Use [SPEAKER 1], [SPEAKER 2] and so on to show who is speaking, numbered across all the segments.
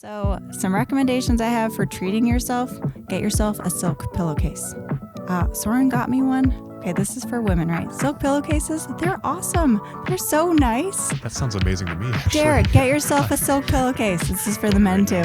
[SPEAKER 1] So some recommendations I have for treating yourself: get yourself a silk pillowcase. Soren got me one. Okay, this is for women, right? Silk pillowcases, they're awesome. They're so nice.
[SPEAKER 2] That sounds amazing to me, actually.
[SPEAKER 1] Jared, get yourself a silk pillowcase. This is for the men too.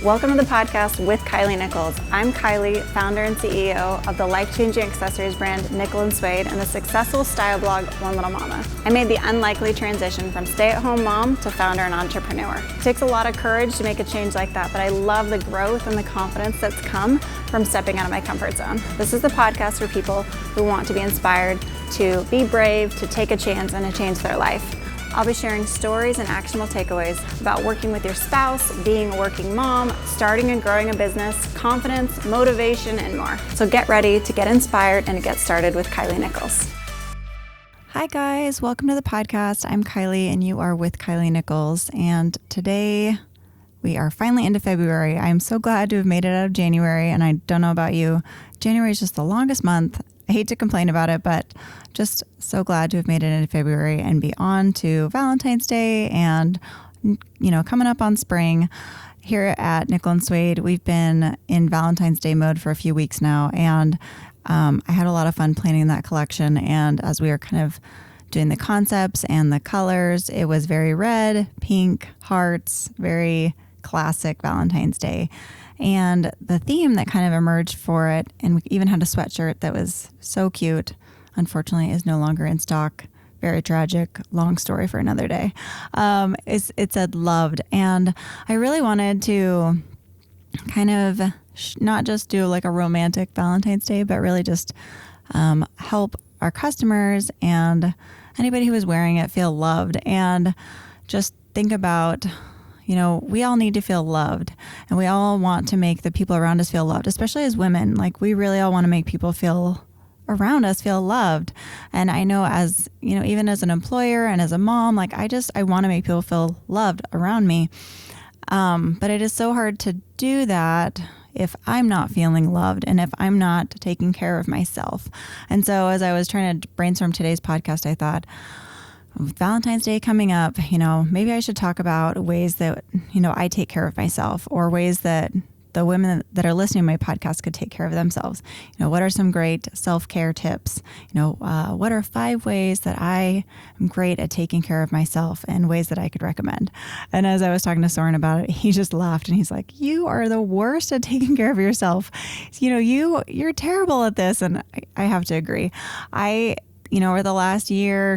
[SPEAKER 1] Welcome to the podcast with Kilee Nichols. I'm Kilee, founder and CEO of the life-changing accessories brand Nickel & Suede and the successful style blog One Little Mama. I made the unlikely transition from stay-at-home mom to founder and entrepreneur. It takes a lot of courage to make a change like that, but I love the growth and the confidence that's come from stepping out of my comfort zone. This is the podcast for people who want to be inspired to be brave, to take a chance, and to change their life. I'll be sharing stories and actionable takeaways about working with your spouse, being a working mom, starting and growing a business, confidence, motivation, and more. So get ready to get inspired and to get started with Kilee Nichols. Hi guys, welcome to the podcast. I'm Kilee and you are with Kilee Nichols. And today we are finally into February. I'm so glad to have made it out of January, and I don't know about you, January is just the longest month. I hate to complain about it, but just so glad to have made it into February and be on to Valentine's Day and, coming up on spring. Here at Nickel & Suede, we've been in Valentine's Day mode for a few weeks now, and I had a lot of fun planning that collection. And as we were kind of doing the concepts and the colors, it was very red, pink, hearts, very classic Valentine's Day. And the theme that kind of emerged for it, and we even had a sweatshirt that was so cute, unfortunately is no longer in stock. Very tragic, long story for another day. It said loved. And I really wanted to kind of not just do like a romantic Valentine's Day, but really just help our customers and anybody who is wearing it feel loved. And just think about, we all need to feel loved, and we all want to make the people around us feel loved, especially as women. Like, we really all want to make people around us feel loved. And I know as, even as an employer and as a mom, like I want to make people feel loved around me. But it is so hard to do that if I'm not feeling loved and if I'm not taking care of myself. And so as I was trying to brainstorm today's podcast, I thought, Valentine's Day coming up, maybe I should talk about ways that, I take care of myself, or ways that the women that are listening to my podcast could take care of themselves. What are some great self-care tips? What are 5 ways that I am great at taking care of myself and ways that I could recommend? And as I was talking to Soren about it, he just laughed and he's like, you are the worst at taking care of yourself. You're terrible at this. And I have to agree. Over the last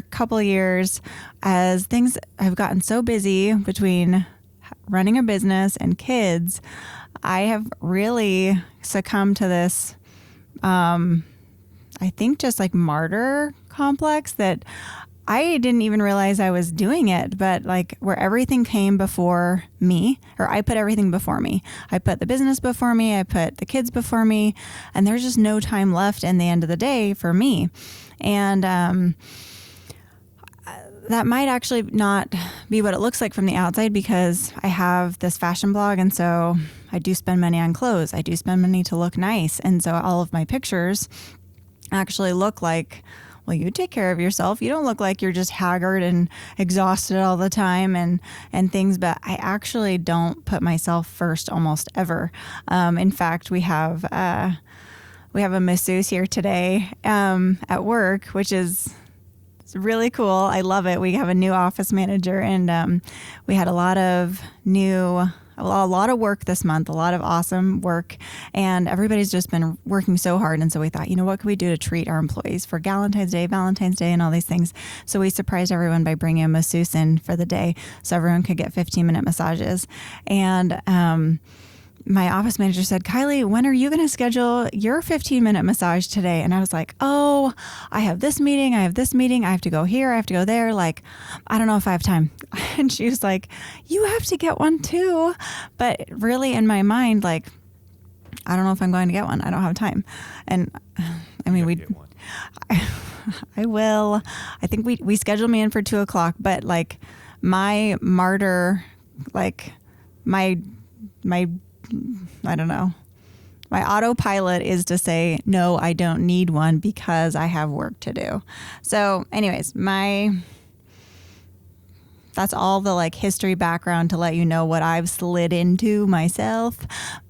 [SPEAKER 1] couple of years, as things have gotten so busy between running a business and kids, I have really succumbed to this, I think just like martyr complex that I didn't even realize I was doing it, but like where everything came before me, or I put everything before me. I put the business before me, I put the kids before me, and there's just no time left in the end of the day for me. And that might actually not be what it looks like from the outside, because I have this fashion blog, and so I do spend money on clothes. I do spend money to look nice. And so all of my pictures actually look like, well, you take care of yourself. You don't look like you're just haggard and exhausted all the time and things, but I actually don't put myself first almost ever. In fact, we have a masseuse here today at work, which is really cool. I love it. We have a new office manager, and we had a lot of work this month, a lot of awesome work, and everybody's just been working so hard. And so we thought, what can we do to treat our employees for Valentine's Day, and all these things? So we surprised everyone by bringing a masseuse in for the day so everyone could get 15-minute massages. And my office manager said, Kilee, when are you going to schedule your 15-minute massage today? And I was like, I have this meeting. I have to go here. I have to go there. Like, I don't know if I have time. And she was like, you have to get one too. But really in my mind, like, I don't know if I'm going to get one. I don't have time. And I mean, I will. I think we scheduled me in for 2:00, but like my martyr, like my I don't know. My autopilot is to say, no, I don't need one because I have work to do. So anyways, my that's all the like history background to let you know what I've slid into myself.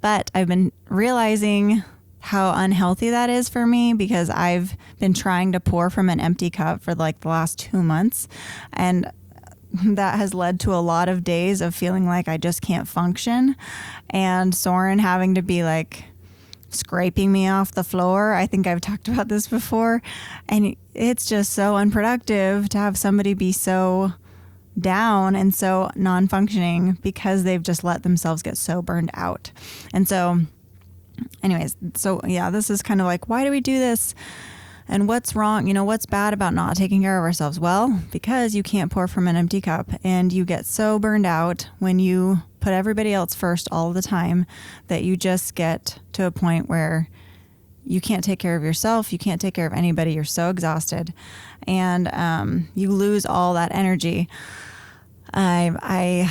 [SPEAKER 1] But I've been realizing how unhealthy that is for me, because I've been trying to pour from an empty cup for like the last 2 months. And that has led to a lot of days of feeling like I just can't function. And Soren having to be like scraping me off the floor. I think I've talked about this before. And it's just so unproductive to have somebody be so down and so non-functioning because they've just let themselves get so burned out. And so anyways, so yeah, this is kind of like, why do we do this? And what's wrong? What's bad about not taking care of ourselves? Well, because you can't pour from an empty cup, and you get so burned out when you put everybody else first all the time that you just get to a point where you can't take care of yourself. You can't take care of anybody. You're so exhausted, and you lose all that energy. I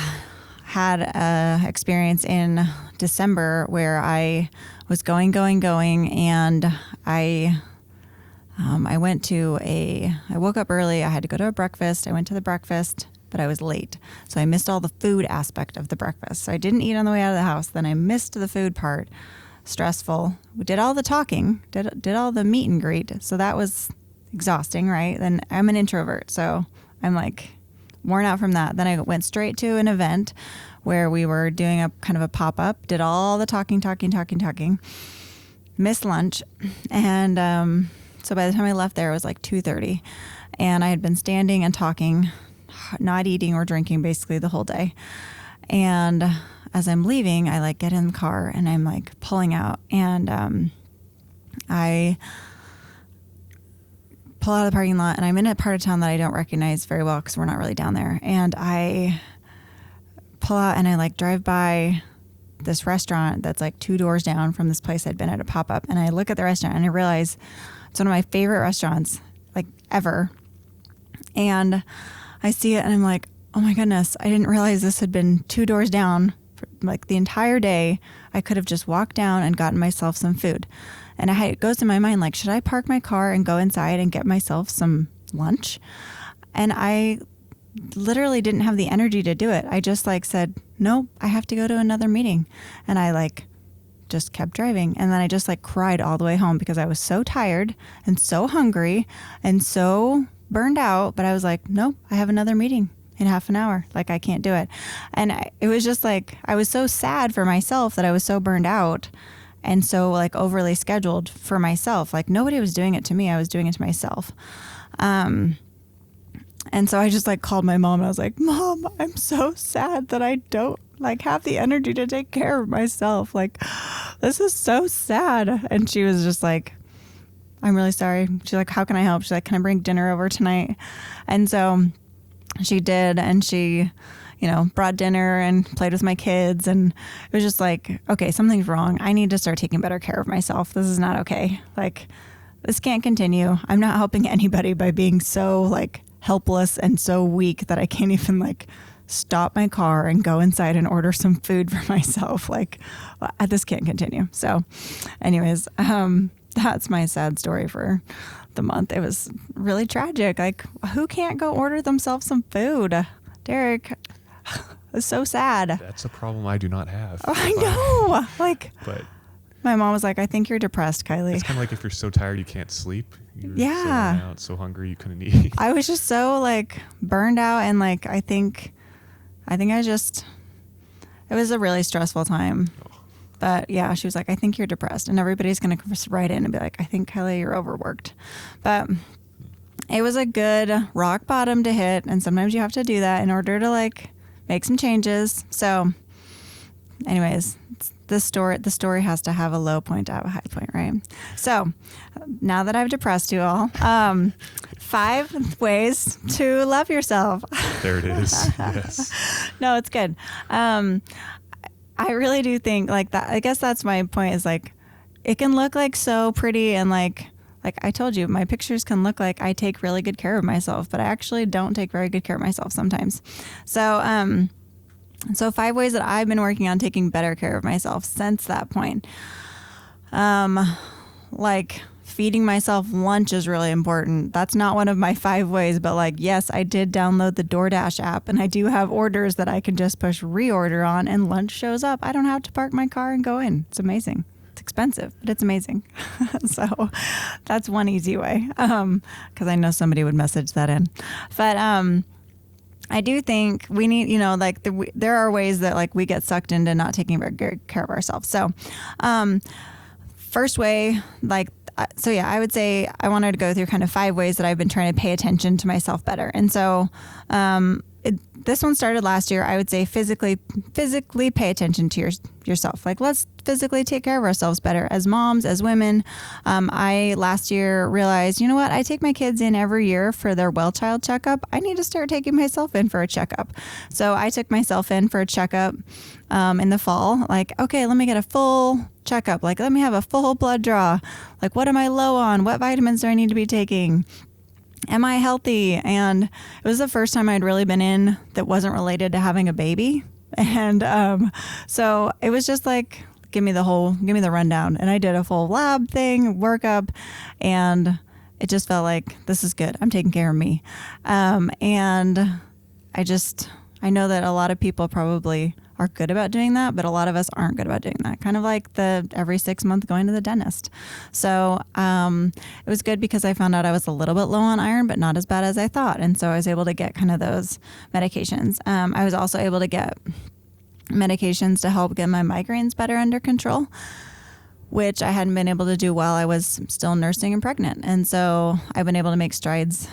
[SPEAKER 1] had a experience in December where I was going, and I woke up early. I had to go to a breakfast. I went to the breakfast, but I was late. So I missed all the food aspect of the breakfast. So I didn't eat on the way out of the house. Then I missed the food part. Stressful. We did all the talking, did all the meet and greet. So that was exhausting, right? Then I'm an introvert, so I'm like worn out from that. Then I went straight to an event where we were doing a kind of a pop-up, did all the talking, missed lunch. And so by the time I left there, it was like 2:30, and I had been standing and talking, not eating or drinking basically the whole day. And as I'm leaving, I like get in the car and I'm like pulling out, and I pull out of the parking lot, and I'm in a part of town that I don't recognize very well because we're not really down there. And I pull out and I like drive by this restaurant that's like 2 doors down from this place I'd been at a pop-up. And I look at the restaurant and I realize it's one of my favorite restaurants like ever. And I see it and I'm like, oh my goodness, I didn't realize this had been 2 doors down for like the entire day. I could have just walked down and gotten myself some food. And it goes to my mind, like, should I park my car and go inside and get myself some lunch? And I literally didn't have the energy to do it. I just like said, no, I have to go to another meeting. And I like just kept driving. And then I just like cried all the way home because I was so tired and so hungry and so burned out. But I was like, nope, I have another meeting in half an hour. Like, I can't do it. And it was just like, I was so sad for myself that I was so burned out and so like overly scheduled for myself. Like, nobody was doing it to me. I was doing it to myself. And so I just like called my mom and I was like, Mom, I'm so sad that I don't like have the energy to take care of myself. Like, this is so sad. And she was just like, I'm really sorry. She's like, how can I help? She's like, can I bring dinner over tonight? And so she did. And she, brought dinner and played with my kids. And it was just like, okay, something's wrong. I need to start taking better care of myself. This is not okay. Like, this can't continue. I'm not helping anybody by being so like helpless and so weak that I can't even like stop my car and go inside and order some food for myself. Like, this can't continue. So anyways, that's my sad story for the month. It was really tragic. Like, who can't go order themselves some food? Derek, it's so sad.
[SPEAKER 2] That's a problem I do not have.
[SPEAKER 1] Oh, I know.
[SPEAKER 2] But
[SPEAKER 1] my mom was like, I think you're depressed, Kylie.
[SPEAKER 2] it's kind of like if you're so tired you can't sleep. You're
[SPEAKER 1] Yeah.
[SPEAKER 2] so worn out, so hungry you couldn't eat.
[SPEAKER 1] I was just so like burned out, and like I think it was a really stressful time.
[SPEAKER 2] Oh.
[SPEAKER 1] But yeah, she was like, I think you're depressed, and everybody's gonna write in and be like, I think, Kylie, you're overworked. But it was a good rock bottom to hit, and sometimes you have to do that in order to like make some changes. So anyways, the story has to have a low point to have a high point, right? So now that I've depressed you all, 5 ways to love yourself.
[SPEAKER 2] There it is. Yes.
[SPEAKER 1] No, it's good. I really do think like that. I guess that's my point, is like, it can look like so pretty, and like I told you, my pictures can look like I take really good care of myself, but I actually don't take very good care of myself sometimes. So 5 ways that I've been working on taking better care of myself since that point. Like, feeding myself lunch is really important. That's not one of my 5 ways, but like, yes, I did download the DoorDash app and I do have orders that I can just push reorder on and lunch shows up. I don't have to park my car and go in. It's amazing. It's expensive, but it's amazing. So that's one easy way. Cause I know somebody would message that in, but, I do think we need, like there are ways that like we get sucked into not taking very care of ourselves. So, first way, I would say I wanted to go through kind of 5 ways that I've been trying to pay attention to myself better. And so, this one started last year. I would say physically pay attention to yourself. Like, let's physically take care of ourselves better as moms, as women. I last year realized, you know what? I take my kids in every year for their well child checkup. I need to start taking myself in for a checkup. So I took myself in for a checkup in the fall. Like, okay, let me get a full checkup. Like, let me have a full blood draw. Like, what am I low on? What vitamins do I need to be taking? Am I healthy? And it was the first time I'd really been in that wasn't related to having a baby. And so it was just like, give me the rundown. And I did a full lab thing, workup, and it just felt like, this is good. I'm taking care of me. And I know that a lot of people probably are good about doing that, but a lot of us aren't good about doing that. Kind of like the every 6 month going to the dentist. So it was good because I found out I was a little bit low on iron, but not as bad as I thought. And so I was able to get kind of those medications. I was also able to get medications to help get my migraines better under control, which I hadn't been able to do while I was still nursing and pregnant. And so I've been able to make strides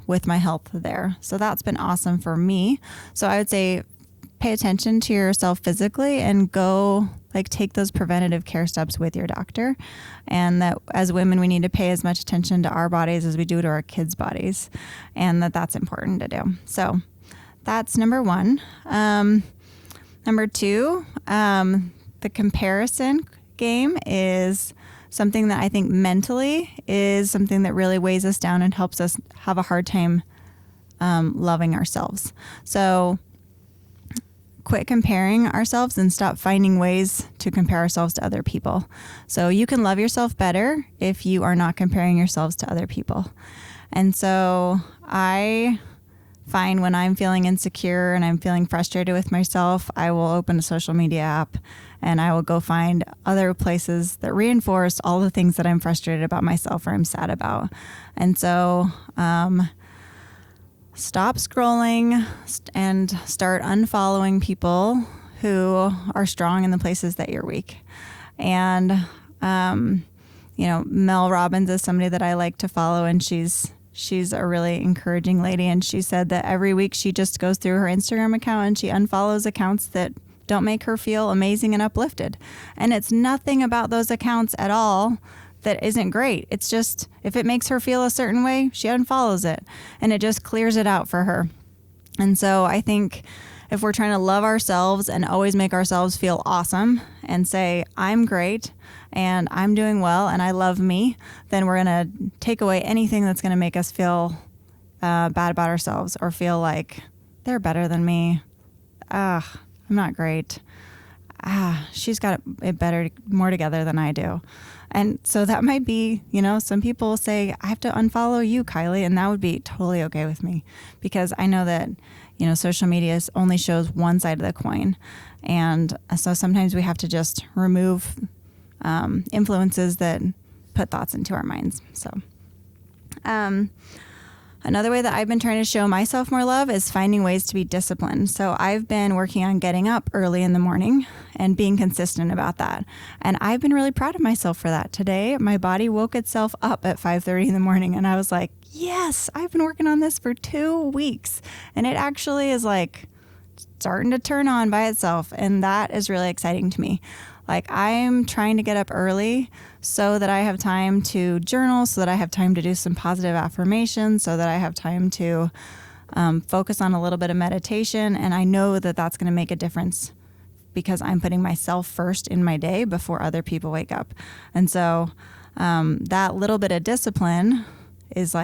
[SPEAKER 1] with my health there. So that's been awesome for me. So I would say pay attention to yourself physically and go take those preventative care steps with your doctor. And that as women, we need to pay as much attention to our bodies as we do to our kids' bodies. And that's important to do. So that's number 1. Number 2, the comparison game is something that I think mentally is something that really weighs us down and helps us have a hard time loving ourselves. So quit comparing ourselves and stop finding ways to compare ourselves to other people. So you can love yourself better if you are not comparing yourselves to other people. And so I find when I'm feeling insecure and I'm feeling frustrated with myself, I will open a social media app and I will go find other places that reinforce all the things that I'm frustrated about myself or I'm sad about. And so, stop scrolling and start unfollowing people who are strong in the places that you're weak. And, Mel Robbins is somebody that I like to follow, and she's a really encouraging lady. And she said that every week she just goes through her Instagram account and she unfollows accounts that don't make her feel amazing and uplifted. And it's nothing about those accounts at all that isn't great. It's just, if it makes her feel a certain way, she unfollows it and it just clears it out for her. And so I think if we're trying to love ourselves and always make ourselves feel awesome and say, I'm great and I'm doing well and I love me, then we're going to take away anything that's going to make us feel bad about ourselves or feel like they're better than me. I'm not great. She's got it better, more together than I do. And so that might be, some people say, I have to unfollow you, Kilee, and that would be totally okay with me because I know that, social media only shows one side of the coin. And so sometimes we have to just remove influences that put thoughts into our minds. So another way that I've been trying to show myself more love is finding ways to be disciplined. So I've been working on getting up early in the morning and being consistent about that. And I've been really proud of myself for that. Today, my body woke itself up at 5:30 in the morning. And I was like, yes, I've been working on this for 2 weeks. And it actually is starting to turn on by itself. And that is really exciting to me. I'm trying to get up early so that I have time to journal, so that I have time to do some positive affirmations, so that I have time to focus on a little bit of meditation. And I know that that's going to make a difference because I'm putting myself first in my day before other people wake up. And so that little bit of discipline is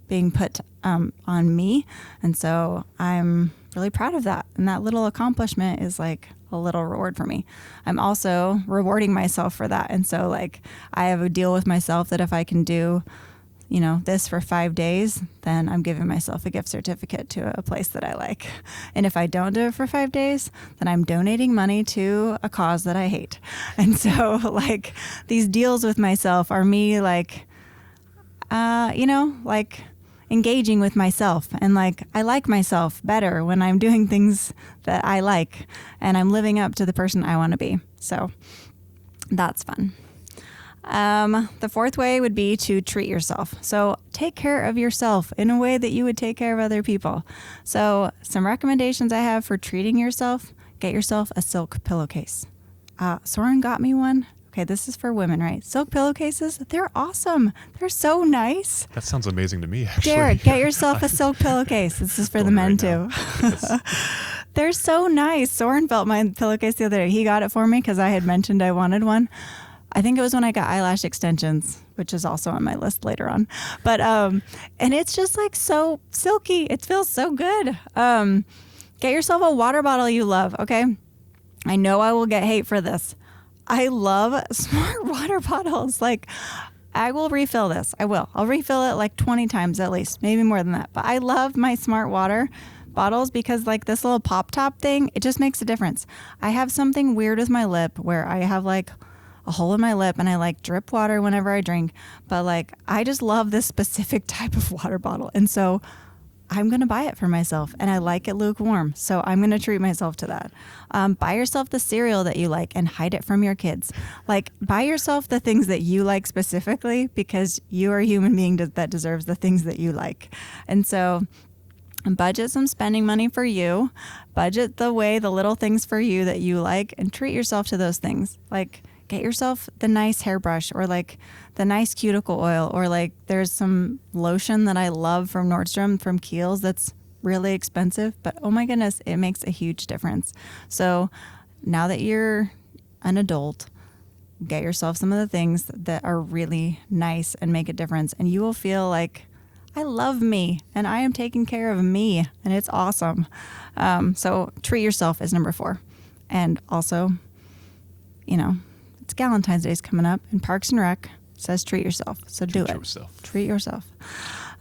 [SPEAKER 1] being put on me. And so I'm really proud of that. And that little accomplishment is a little reward for me. I'm also rewarding myself for that. And so like I have a deal with myself that if I can do, this for 5 days, then I'm giving myself a gift certificate to a place that I like. And if I don't do it for 5 days, then I'm donating money to a cause that I hate. And so like these deals with myself are me like, like engaging with myself. And like, I like myself better when I'm doing things that I like and I'm living up to the person I want to be. So that's fun. The fourth way would be to treat yourself. So take care of yourself in a way that you would take care of other people. So some recommendations I have for treating yourself: get yourself a silk pillowcase. Soren got me one. Okay, this is for women, right? Silk pillowcases, they're awesome. They're so nice.
[SPEAKER 2] That sounds amazing to me, actually.
[SPEAKER 1] Jared, get yourself a silk pillowcase. This is for the men too.
[SPEAKER 2] Yes.
[SPEAKER 1] They're so nice. Soren felt my pillowcase the other day. He got it for me because I had mentioned I wanted one. I think it was when I got eyelash extensions, which is also on my list later on. But, and it's just like so silky. It feels so good. Get yourself a water bottle you love, okay? I know I will get hate for this. I love smart water bottles. Like, I will refill this. I'll refill it like 20 times at least, maybe more than that. But I love my smart water bottles because like this little pop top thing, it just makes a difference. I have something weird with my lip where I have like a hole in my lip and I like drip water whenever I drink, but like I just love this specific type of water bottle. And so I'm going to buy it for myself, and I like it lukewarm. So I'm going to treat myself to that. Buy yourself the cereal that you like and hide it from your kids. Like, buy yourself the things that you like specifically because you are a human being that deserves the things that you like. And so budget some spending money for you, budget the little things for you that you like, and treat yourself to those things. Like, get yourself the nice hairbrush or like the nice cuticle oil, or like there's some lotion that I love from Nordstrom from Kiehl's that's really expensive, but oh my goodness, it makes a huge difference. So now that you're an adult, get yourself some of the things that are really nice and make a difference, and you will feel like, I love me and I am taking care of me, and it's awesome. So treat yourself is number 4. And also, it's Valentine's Day is coming up, and Parks and Rec says treat yourself. So do it. Treat yourself.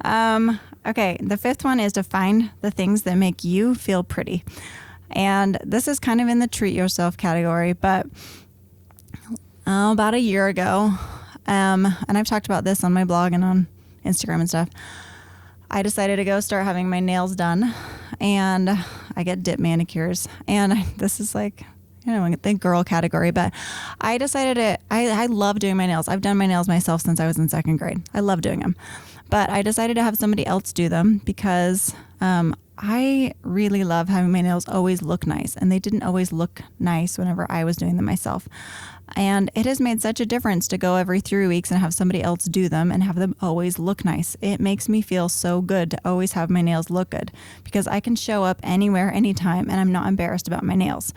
[SPEAKER 1] Okay, the 5th one is to find the things that make you feel pretty. And this is kind of in the treat yourself category, but about a year ago, and I've talked about this on my blog and on Instagram and stuff, I decided to go start having my nails done, and I get dip manicures, and this is like, the girl category, but I decided I love doing my nails. I've done my nails myself since I was in 2nd grade. I love doing them, but I decided to have somebody else do them because I really love having my nails always look nice, and they didn't always look nice whenever I was doing them myself. And it has made such a difference to go every 3 weeks and have somebody else do them and have them always look nice. It makes me feel so good to always have my nails look good because I can show up anywhere, anytime, and I'm not embarrassed about my nails.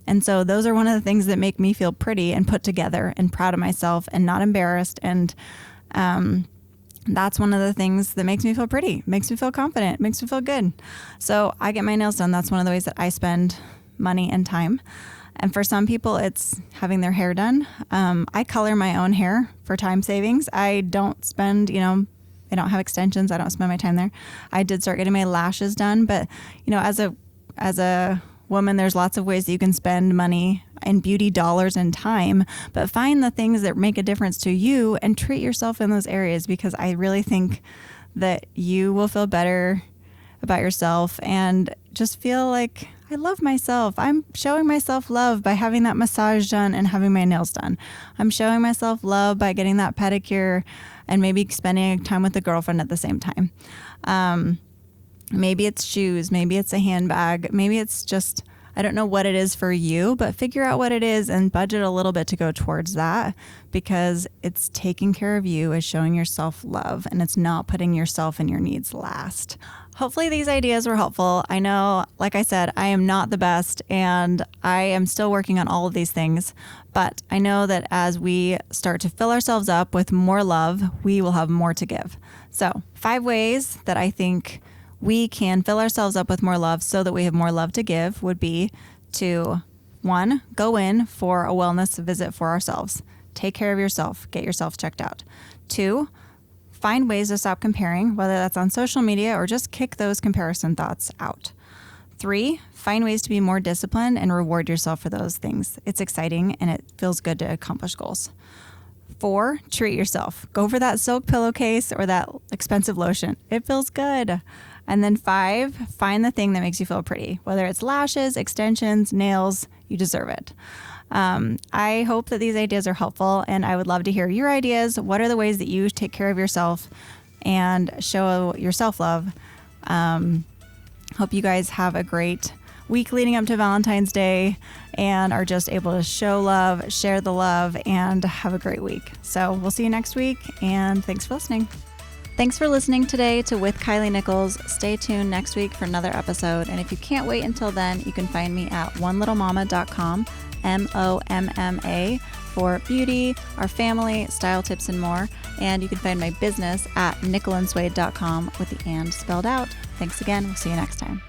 [SPEAKER 1] And so those are one of the things that make me feel pretty and put together and proud of myself and not embarrassed. And that's one of the things that makes me feel pretty, makes me feel confident, makes me feel good. So I get my nails done. That's one of the ways that I spend money and time. And for some people, it's having their hair done. I color my own hair for time savings. I don't spend, I don't have extensions. I don't spend my time there. I did start getting my lashes done, but as a woman, there's lots of ways that you can spend money and beauty dollars and time, but find the things that make a difference to you and treat yourself in those areas, because I really think that you will feel better about yourself and just feel like, I love myself. I'm showing myself love by having that massage done and having my nails done. I'm showing myself love by getting that pedicure and maybe spending time with a girlfriend at the same time. Maybe it's shoes, maybe it's a handbag, maybe it's just, I don't know what it is for you, but figure out what it is and budget a little bit to go towards that, because it's taking care of you, is showing yourself love, and it's not putting yourself and your needs last. Hopefully these ideas were helpful. I know, like I said, I am not the best, and I am still working on all of these things, but I know that as we start to fill ourselves up with more love, we will have more to give. So 5 ways that I think we can fill ourselves up with more love so that we have more love to give would be to 1, go in for a wellness visit for ourselves. Take care of yourself. Get yourself checked out. 2, find ways to stop comparing, whether that's on social media or just kick those comparison thoughts out. 3, find ways to be more disciplined and reward yourself for those things. It's exciting and it feels good to accomplish goals. 4, treat yourself. Go for that silk pillowcase or that expensive lotion. It feels good. And then 5, find the thing that makes you feel pretty, whether it's lashes, extensions, nails, you deserve it. I hope that these ideas are helpful, and I would love to hear your ideas. What are the ways that you take care of yourself and show your self-love? Hope you guys have a great week leading up to Valentine's Day and are just able to show love, share the love, and have a great week. So we'll see you next week, and thanks for listening. Thanks for listening today to With Kilee Nichols. Stay tuned next week for another episode. And if you can't wait until then, you can find me at onelittle.mama.com, MOMMA, for beauty, our family, style tips, and more. And you can find my business at nicholandswade.com with the and spelled out. Thanks again. We'll see you next time.